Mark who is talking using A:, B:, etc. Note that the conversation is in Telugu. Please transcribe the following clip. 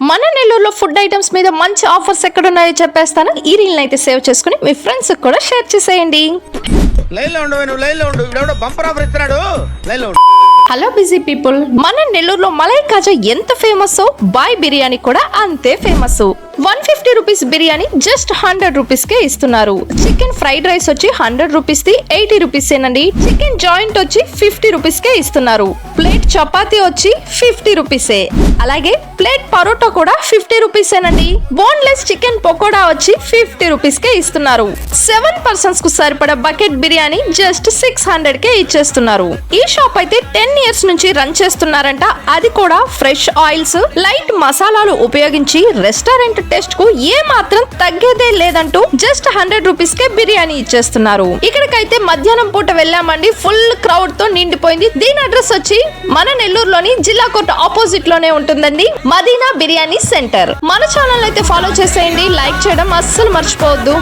A: మన నెల్లూరులో ఫుడ్ ఐటమ్స్ మీద మంచి ఆఫర్స్ ఎక్కడ ఉన్నాయో చెప్పేస్తాను. ఈ రీల్ అయితే సేవ్ చేసుకుని మీ ఫ్రెండ్స్ కూడా షేర్ చేసేయండి. హలో బిజీ పీపుల్, మన నెల్లూరులో మలై కాజా ఎంత ఫేమస్, బాయ్ బిర్యానీ కూడా అంతే famous. 150 rupees biryani just 100 rupees కే ఇస్తున్నారు. చికెన్ ఫ్రైడ్ రైస్ వచ్చి 100 రూపీస్ ది 80 రూపీస్ ఏనండి. చికెన్ జాయింట్ వచ్చి 50 రూపీస్ కే ఇస్తున్నారు. ప్లేట్ చపాతీ వచ్చి 50 రూపీసే. అలాగే ప్లేట్ పరోటా కూడా 50 రూపీస్ ఏనండి. బోన్లెస్ చికెన్ పకోడా వచ్చి 50 రూపీస్ కే ఇస్తున్నారు. 7 పర్సన్స్ కు సరిపడా బకెట్ బిర్యానీ జస్ట్ 600 కే ఇచ్చేస్తున్నారు. ఈ షాప్ అయితే 10 ఇయర్స్ నుంచి రన్ చేస్తున్నారంట. అది కూడా ఫ్రెష్ ఆయిల్స్, లైట్ మసాలాలు ఉపయోగించి రెస్టారెంట్ టేస్ట్ కు ఏ మాత్రం తగ్గేదే లేదంటూ జస్ట్ 100 రూపీస్ కే బిర్యానీ ఇచ్చేస్తున్నారు. ఇక్కడికైతే మధ్యాహ్నం పూట వెళ్ళామండి, ఫుల్ క్రౌడ్ తో నిండిపోయింది. దీని అడ్రస్ వచ్చి మన నెల్లూరులోని జిల్లా కోర్టు ఆపోజిట్ లోనే ఉంటుందండి, మదీనా బిర్యానీ సెంటర్. మన ఛానల్ అయితే ఫాలో చేసేయండి, లైక్ చేయడం అస్సలు మర్చిపోవద్దు.